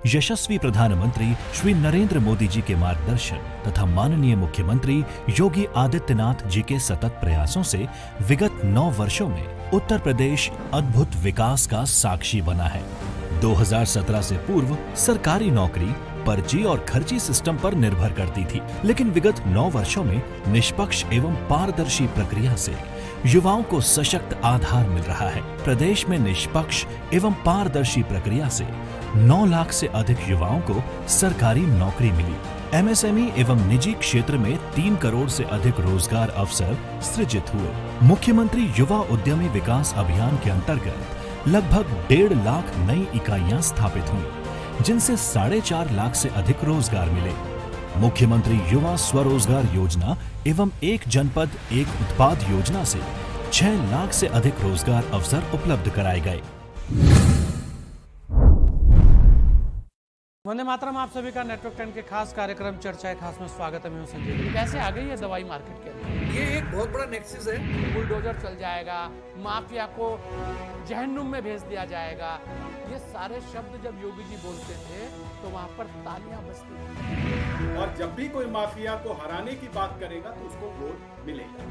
यशस्वी प्रधानमंत्री श्री नरेंद्र मोदी जी के मार्गदर्शन तथा माननीय मुख्यमंत्री योगी आदित्यनाथ जी के सतत प्रयासों से विगत 9 वर्षों में उत्तर प्रदेश अद्भुत विकास का साक्षी बना है। 2017 से पूर्व सरकारी नौकरी पर्ची और खर्ची सिस्टम पर निर्भर करती थी, लेकिन विगत 9 वर्षों में निष्पक्ष एवं पारदर्शी प्रक्रिया से युवाओं को सशक्त आधार मिल रहा है। प्रदेश में निष्पक्ष एवं पारदर्शी प्रक्रिया से 9 लाख से अधिक युवाओं को सरकारी नौकरी मिली। एमएसएमई एवं निजी क्षेत्र में 3 करोड़ से अधिक रोजगार अवसर सृजित हुए। मुख्यमंत्री युवा उद्यमी विकास अभियान के अंतर्गत लगभग 1.5 लाख नई इकाइयां स्थापित हुई, जिनसे 4.5 लाख से अधिक रोजगार मिले। मुख्यमंत्री युवा स्वरोजगार योजना एवं एक जनपद एक उत्पाद योजना से 6 लाख से अधिक रोजगार अवसर उपलब्ध कराए गए। वंदे मातरम। आप सभी का नेटवर्क 10 के खास कार्यक्रम चर्चा खास में स्वागत है। मैं हूं संजय। कैसे आ गई है दवाई मार्केट के अंदर? ये एक बहुत बड़ा नेक्सस है। बुलडोजर चल जाएगा, माफिया को जहन्नुम में भेज दिया जाएगा। ये सारे शब्द जब योगी जी बोलते थे तो वहां पर तालियां बजती थी। और जब भी कोई माफिया को हराने की बात करेगा तो उसको वोट मिलेगा।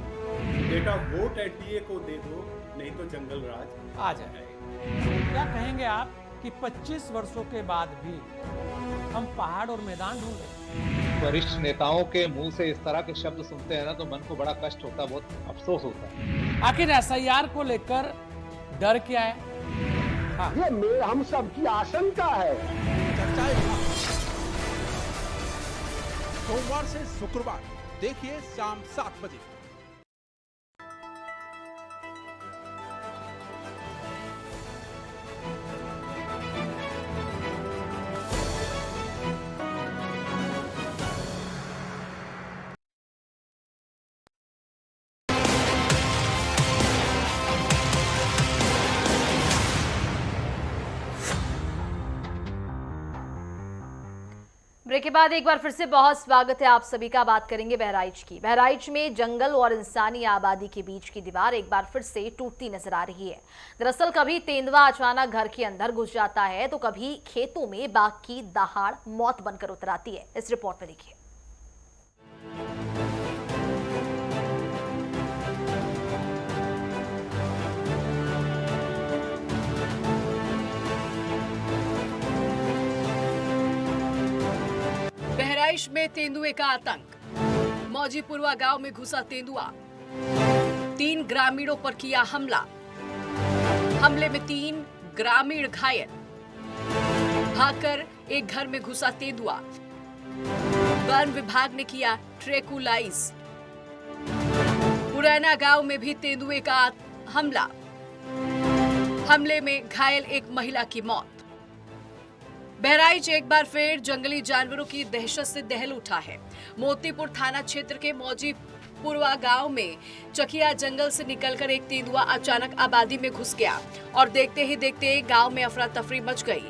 बेटा वोट एनडीए को दे दो, नहीं तो जंगल राज आ जाएगा। क्या कहेंगे आप कि 25 वर्षों के बाद भी हम पहाड़ और मैदान ढूंढ रहे? वरिष्ठ नेताओं के मुंह से इस तरह के शब्द सुनते हैं ना तो मन को बड़ा कष्ट होता है, बहुत अफसोस होता है। आखिर एसआईआर को लेकर डर क्या है? हाँ। ये हम सब की आशंका है। सोमवार से शुक्रवार देखिए शाम 7 बजे। ब्रेक के बाद एक बार फिर से बहुत स्वागत है आप सभी का। बात करेंगे बहराइच की। बहराइच में जंगल और इंसानी आबादी के बीच की दीवार एक बार फिर से टूटती नजर आ रही है। दरअसल कभी तेंदुआ अचानक घर के अंदर घुस जाता है तो कभी खेतों में बाघ की दहाड़ मौत बनकर उतर आती है। इस रिपोर्ट में देखिए। बहराइच में तेंदुए का आतंक। मौजीपुरवा गांव में घुसा तेंदुआ, 3 ग्रामीणों पर किया हमला। हमले में 3 ग्रामीण घायल। भागकर एक घर में घुसा तेंदुआ। वन विभाग ने किया ट्रैकुलाइज। मुरैना गांव में भी तेंदुए का हमला। हमले में घायल एक महिला की मौत। बहराइच एक बार फिर जंगली जानवरों की दहशत से दहल उठा है। मोतीपुर थाना क्षेत्र के मौजीपुरवा गांव में चकिया जंगल से निकलकर एक तेंदुआ अचानक आबादी में घुस गया और देखते ही देखते गांव में अफरा तफरी मच गई।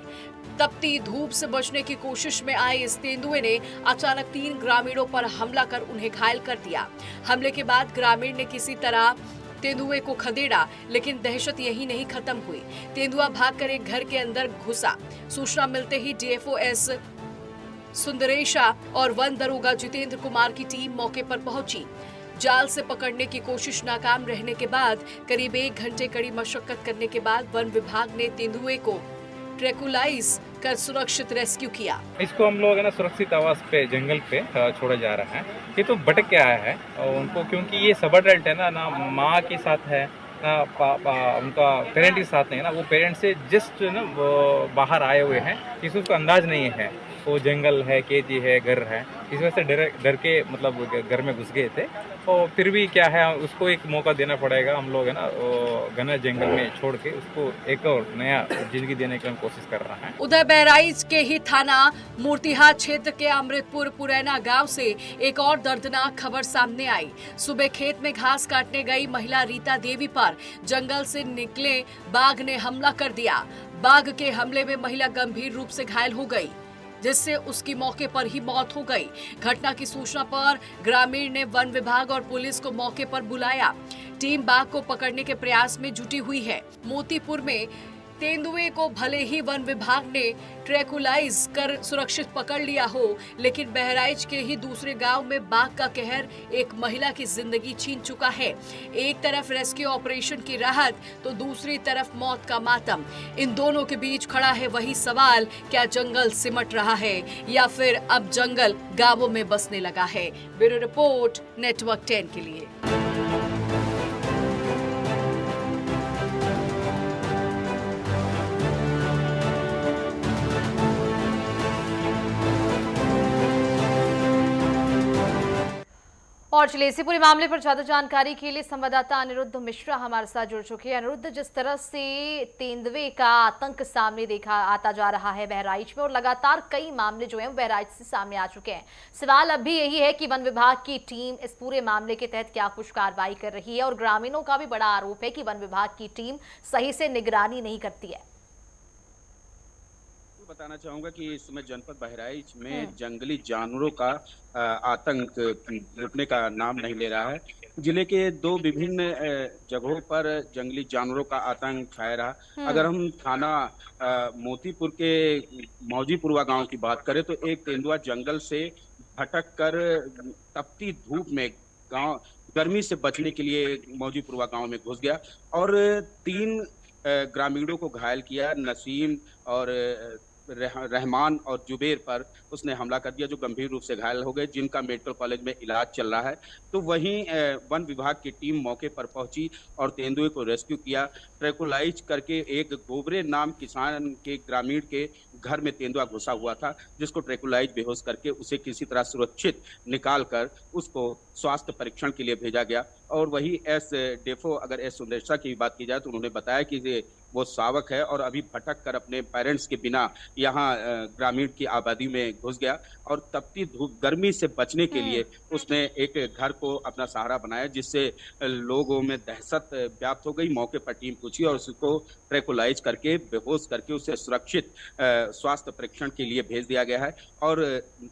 तपती धूप से बचने की कोशिश में आए इस तेंदुए ने अचानक 3 ग्रामीणों पर हमला कर उन्हें घायल कर दिया। हमले के बाद ग्रामीण ने किसी तरह तेंदुए को खदेड़ा, लेकिन दहशत यही नहीं खत्म हुई। तेंदुआ भागकर एक घर के अंदर घुसा। सूचना मिलते ही डीएफओ एस सुंदरेशा और वन दरोगा जितेंद्र कुमार की टीम मौके पर पहुंची। जाल से पकड़ने की कोशिश नाकाम रहने के बाद करीब 1 घंटे कड़ी मशक्कत करने के बाद वन विभाग ने तेंदुए को ट्रैकुलाइज कर सुरक्षित रेस्क्यू किया। इसको हम लोग है ना सुरक्षित आवास पे जंगल पे छोड़ा जा रहा है। ये तो भटक के आया है और उनको, क्योंकि ये सब अडल्ट है ना माँ के साथ है ना उनका पेरेंट के साथ नहीं है ना, वो पेरेंट से जस्ट ना वो बाहर आए हुए हैं। इसको अंदाज नहीं है वो जंगल है, केजी है, घर है। इस वजह से डर के मतलब घर में घुस गए थे। और फिर भी क्या है, उसको एक मौका देना पड़ेगा। हम लोग है ना घने जंगल में छोड़ के उसको एक और नया जिंदगी देने की हम कोशिश कर रहे हैं। उधर बहराइच के ही थाना मूर्तिहार क्षेत्र के अमृतपुर पुरैना गांव से एक और दर्दनाक खबर सामने आई। सुबह खेत में घास काटने गई महिला रीता देवी पर जंगल से निकले बाघ ने हमला कर दिया। बाघ के हमले में महिला गंभीर रूप से घायल हो गई, जिससे उसकी मौके पर ही मौत हो गई। घटना की सूचना पर ग्रामीण ने वन विभाग और पुलिस को मौके पर बुलाया। टीम बाघ को पकड़ने के प्रयास में जुटी हुई है। मोतीपुर में तेंदुए को भले ही वन विभाग ने ट्रैकुलाइज कर सुरक्षित पकड़ लिया हो, लेकिन बहराइच के ही दूसरे गांव में बाघ का कहर एक महिला की जिंदगी छीन चुका है। एक तरफ रेस्क्यू ऑपरेशन की राहत तो दूसरी तरफ मौत का मातम। इन दोनों के बीच खड़ा है वही सवाल, क्या जंगल सिमट रहा है या फिर अब जंगल गांवों में बसने लगा है। ब्यूरो रिपोर्ट, नेटवर्क 10 के लिए। और चलिए इसी पूरे मामले पर ज्यादा जानकारी के लिए संवाददाता अनिरुद्ध मिश्रा हमारे साथ जुड़ चुके हैं। अनिरुद्ध, जिस तरह से तेंदुए का आतंक सामने देखा आता जा रहा है बहराइच में और लगातार कई मामले जो हैं वो बहराइच से सामने आ चुके हैं, सवाल अब भी यही है कि वन विभाग की टीम इस पूरे मामले के तहत क्या कुछ कार्रवाई कर रही है और ग्रामीणों का भी बड़ा आरोप है कि वन विभाग की टीम सही से निगरानी नहीं करती है। बताना चाहूंगा कि इस समय जनपद बहराइच में जंगली जानवरों का आतंक रुकने का नाम नहीं ले रहा है। जिले के दो विभिन्न जगहों पर जंगली जानवरों का आतंक छाया रहा। अगर हम थाना मोतीपुर के मौजीपुरवा गांव की बात करें तो एक तेंदुआ जंगल से भटक कर तपती धूप में गांव गर्मी से बचने के लिए मौजीपुरवा गांव में घुस गया और 3 ग्रामीणों को घायल किया। नसीम और रहमान और जुबेर पर उसने हमला कर दिया, जो गंभीर रूप से घायल हो गए, जिनका मेडिकल कॉलेज में इलाज चल रहा है। तो वहीं वन विभाग की टीम मौके पर पहुंची और तेंदुए को रेस्क्यू किया। ट्रैकुलाइज करके एक गोबरे नाम किसान के ग्रामीण के घर में तेंदुआ घुसा हुआ था, जिसको ट्रैकुलाइज बेहोश करके उसे किसी तरह सुरक्षित निकाल कर उसको स्वास्थ्य परीक्षण के लिए भेजा गया। और वही डेफो अगर एस सुंदरेशा की बात की जाए तो उन्होंने बताया कि वो शावक है और अभी भटक कर अपने पेरेंट्स के बिना यहाँ ग्रामीण की आबादी में घुस गया और तपती धूप गर्मी से बचने के लिए उसने एक घर को अपना सहारा बनाया, जिससे लोगों में दहशत व्याप्त हो गई। मौके पर टीम पहुंची और उसको ट्रैकुलाइज करके बेहोश करके उसे सुरक्षित स्वास्थ्य परीक्षण के लिए भेज दिया गया है और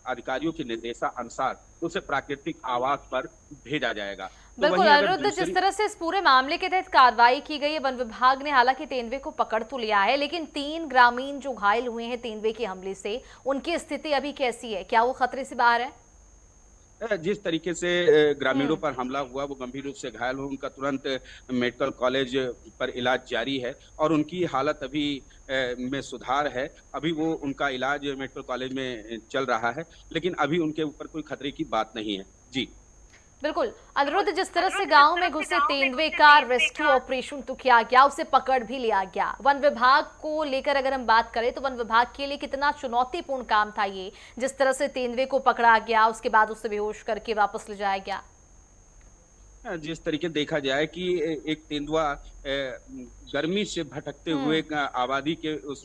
अधिकारियों के निर्देशानुसार उसे प्राकृतिक आवास पर भेजा जाएगा। बिल्कुल अनिरुद्ध, जिस तरह से इस पूरे मामले के तहत कार्रवाई की गई है, वन विभाग ने हालांकि तेंदुए को पकड़ तो लिया है, लेकिन 3 ग्रामीण जो घायल हुए हैं तेंदुए के हमले से, उनकी स्थिति अभी कैसी है? क्या वो खतरे से बाहर है? जिस तरीके से ग्रामीणों पर हमला हुआ वो गंभीर रूप से घायल हुए, उनका तुरंत मेडिकल कॉलेज पर इलाज जारी है और उनकी हालत अभी में सुधार है। अभी वो उनका इलाज मेडिकल कॉलेज में चल रहा है, लेकिन अभी उनके ऊपर कोई खतरे की बात नहीं है। जी बिल्कुल अनिरुद्ध, जिस तरह से गांव में घुसे तेंदुए का रेस्क्यू ऑपरेशन तो किया गया, उसे पकड़ भी लिया गया। वन विभाग को लेकर अगर हम बात करें तो वन विभाग के लिए कितना चुनौतीपूर्ण काम था ये, जिस तरह से तेंदुए को पकड़ा गया, उसके बाद उसे बेहोश करके वापस ले जाया गया। जिस तरीके देखा जाए कि एक तेंदुआ गर्मी से भटकते हुए आबादी के उस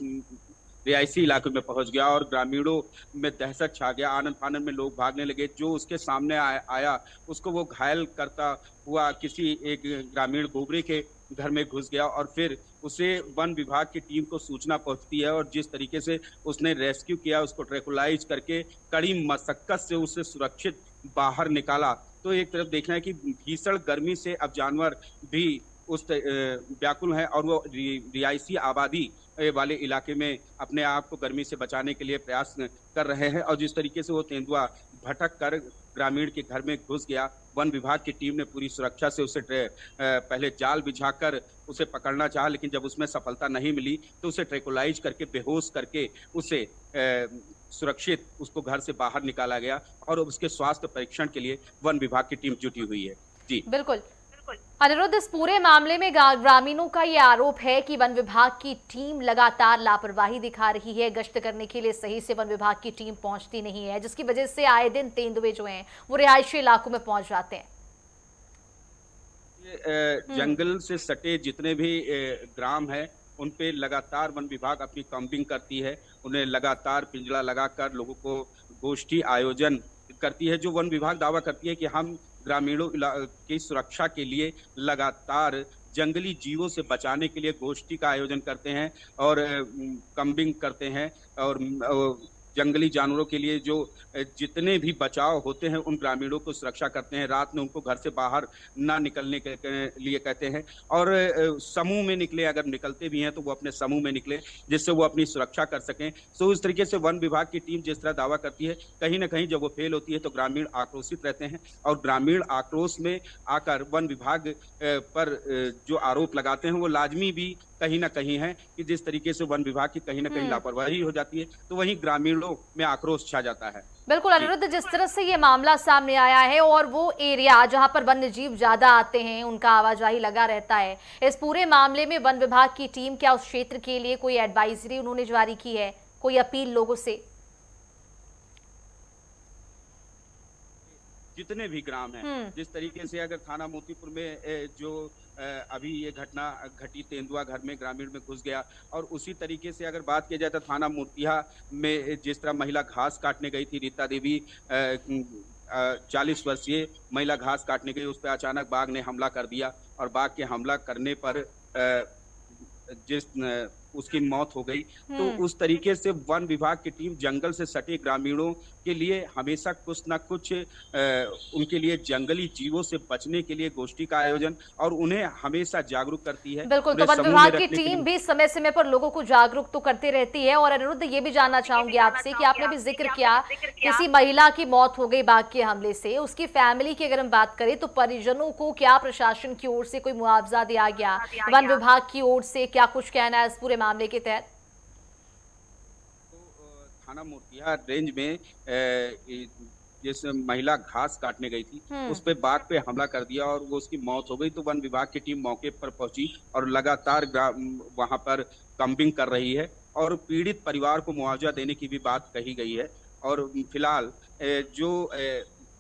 रिहायशी इलाके में पहुंच गया और ग्रामीणों में दहशत छा गया। आनंद फानंद में लोग भागने लगे। जो उसके सामने आया उसको वो घायल करता हुआ किसी एक ग्रामीण गोबरे के घर में घुस गया और फिर उसे वन विभाग की टीम को सूचना पहुंचती है और जिस तरीके से उसने रेस्क्यू किया, उसको ट्रैकुलाइज करके कड़ी मशक्कत से उसे सुरक्षित बाहर निकाला। तो एक तरफ देखना है कि भीषण गर्मी से अब जानवर भी उस व्याकुल हैं और वो रिहायशी आबादी वाले इलाके में अपने आप को गर्मी से बचाने के लिए प्रयास कर रहे हैं। और जिस तरीके से वो तेंदुआ भटक कर ग्रामीण के घर में घुस गया, वन विभाग की टीम ने पूरी सुरक्षा से उसे पहले जाल बिछाकर उसे पकड़ना चाहा, लेकिन जब उसमें सफलता नहीं मिली तो उसे ट्रैकुलाइज करके बेहोश करके उसे सुरक्षित उसको घर से बाहर निकाला गया और उसके स्वास्थ्य परीक्षण के लिए वन विभाग की टीम जुटी हुई है। जी बिल्कुल अनिरुद्ध, इस पूरे मामले में ग्रामीणों का ये आरोप है कि वन विभाग की टीम लगातार लापरवाही दिखा रही है, गश्त करने के लिए सही से वन विभाग की टीम पहुंचती नहीं है, जिसकी वजह से आए दिन तेंदुए जो हैं वो रिहायशी इलाकों में पहुंच जाते हैं। जंगल से सटे जितने भी ग्राम हैं उन पे लगातार वन विभाग अपनी कॉम्बिंग करती है, उन्हें लगातार पिंजरा लगाकर लोगों को गोष्ठी आयोजन करती है। जो वन विभाग दावा करती है कि हम ग्रामीणों की सुरक्षा के लिए लगातार जंगली जीवों से बचाने के लिए गोष्ठी का आयोजन करते हैं और कम्बिंग करते हैं और जंगली जानवरों के लिए जो जितने भी बचाव होते हैं उन ग्रामीणों को सुरक्षा करते हैं। रात में उनको घर से बाहर ना निकलने के लिए कहते हैं और समूह में निकले, अगर निकलते भी हैं तो वो अपने समूह में निकले जिससे वो अपनी सुरक्षा कर सकें। तो इस तरीके से वन विभाग की टीम जिस तरह दावा करती है, कहीं ना कहीं जब वो फेल होती है तो ग्रामीण आक्रोशित रहते हैं और ग्रामीण आक्रोश में आकर वन विभाग पर जो आरोप लगाते हैं वो लाजमी भी कहीं ना कहीं है कि जिस तरीके से वन विभाग की कहीं ना कहीं लापरवाही हो जाती है तो वहीं ग्रामीणों में आक्रोश छा जाता है। बिल्कुल अनिरुद्ध, जिस तरह से ये मामला सामने आया है और वो एरिया जहां पर वन्य जीव ज्यादा आते हैं, उनका आवाजाही लगा रहता है, इस पूरे मामले में वन विभाग की टीम क्या उस क्षेत्र के लिए कोई एडवाइजरी उन्होंने जारी की है, कोई अपील लोगों से? जितने भी ग्राम हैं, जिस तरीके से अगर थाना मोतीपुर में जो अभी ये घटना घटी, तेंदुआ घर में ग्रामीण में घुस गया, और उसी तरीके से अगर बात की जाए तो थाना मूर्तिया में जिस तरह महिला घास काटने गई थी, रीता देवी 40 वर्षीय महिला घास काटने गई, उस पर अचानक बाघ ने हमला कर दिया और बाघ के हमला करने पर उसकी मौत हो गई। तो उस तरीके से वन विभाग की टीम जंगल से सटे ग्रामीणों के लिए हमेशा कुछ न कुछ उनके लिए जंगली जीवों से बचने के लिए गोष्ठी का आयोजन और उन्हें हमेशा जागरूक करती है। बिल्कुल, तो वन विभाग की टीम भी समय समय पर लोगों को जागरूक तो करती रहती है। और अनिरुद्ध, ये भी जानना चाहूंगी आपसे कि आपने भी जिक्र किया किसी महिला की मौत हो गई बाघ के हमले से, उसकी फैमिली की अगर हम बात करें तो परिजनों को क्या प्रशासन की ओर से कोई मुआवजा दिया गया, वन विभाग की ओर से क्या कुछ कहना है इस पूरे मामले के तहत? थाना मूर्तिया रेंज में जिस महिला घास काटने गई थी उस पे बाघ पे हमला कर दिया और वो उसकी मौत हो गई। तो वन विभाग की टीम मौके पर पहुंची और लगातार वहां पर कम्बिंग कर रही है और पीड़ित परिवार को मुआवजा देने की भी बात कही गई है। और फिलहाल जो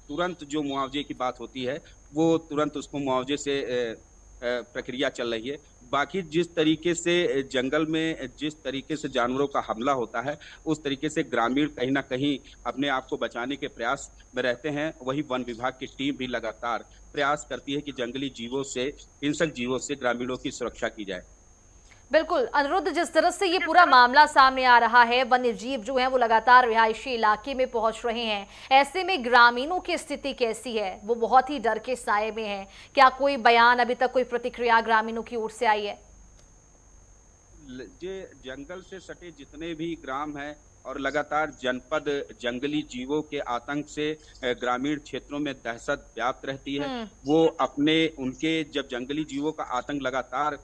तुरंत जो मुआवजे की बात होती है वो तुरंत उसको मुआवजे से प्रक्रिया चल रही है। बाकी जिस तरीके से जंगल में जिस तरीके से जानवरों का हमला होता है उस तरीके से ग्रामीण कहीं ना कहीं अपने आप को बचाने के प्रयास में रहते हैं। वही वन विभाग की टीम भी लगातार प्रयास करती है कि जंगली जीवों से, हिंसक जीवों से ग्रामीणों की सुरक्षा की जाए। बिल्कुल अनिरुद्ध, जिस तरह से ये पूरा मामला सामने आ रहा है, वन्य जीव जो हैं वो लगातार रिहायशी इलाके में पहुंच रहे हैं, ऐसे में ग्रामीणों की स्थिति कैसी है? वो बहुत ही डर के साए में है। क्या कोई बयान, अभी तक कोई प्रतिक्रिया ग्रामीणों की ओर से आई है? जंगल से सटे जितने भी ग्राम हैं और लगातार जनपद जंगली जीवों के आतंक से ग्रामीण क्षेत्रों में दहशत व्याप्त रहती है। वो अपने उनके जब जंगली जीवों का आतंक लगातार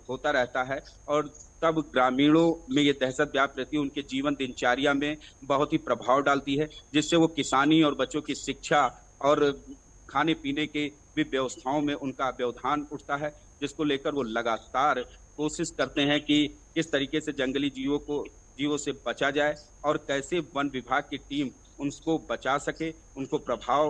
होता रहता है और तब ग्रामीणों में ये दहशत व्याप्त रहती है, उनके जीवन दिनचर्या में बहुत ही प्रभाव डालती है, जिससे वो किसानी और बच्चों की शिक्षा और खाने पीने के भी व्यवस्थाओं में उनका व्यवधान उठता है, जिसको लेकर वो लगातार कोशिश करते हैं कि किस तरीके से जंगली जीवों से बचा जाए और कैसे वन विभाग की टीम उनको बचा सके, उनको प्रभाव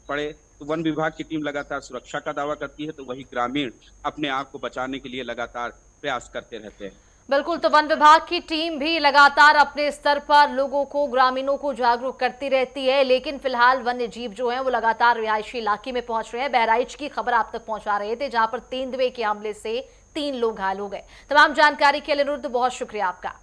पड़े। तो वन विभाग की टीम लगातार सुरक्षा का दावा करती है, तो वही ग्रामीण अपने आप को बचाने के लिए लगातार प्रयास करते रहते हैं। बिल्कुल, तो वन विभाग की टीम भी लगातार अपने स्तर पर लोगों को, ग्रामीणों को जागरूक करती रहती है, लेकिन फिलहाल वन्य जीव जो हैं वो लगातार रिहायशी इलाके में पहुंच रहे हैं। बहराइच की खबर आप तक पहुंचा रहे थे, जहां पर तेंदुए के हमले से 3 लोग घायल हो गए। तमाम जानकारी के लिए अनिरुद्ध, बहुत शुक्रिया आपका।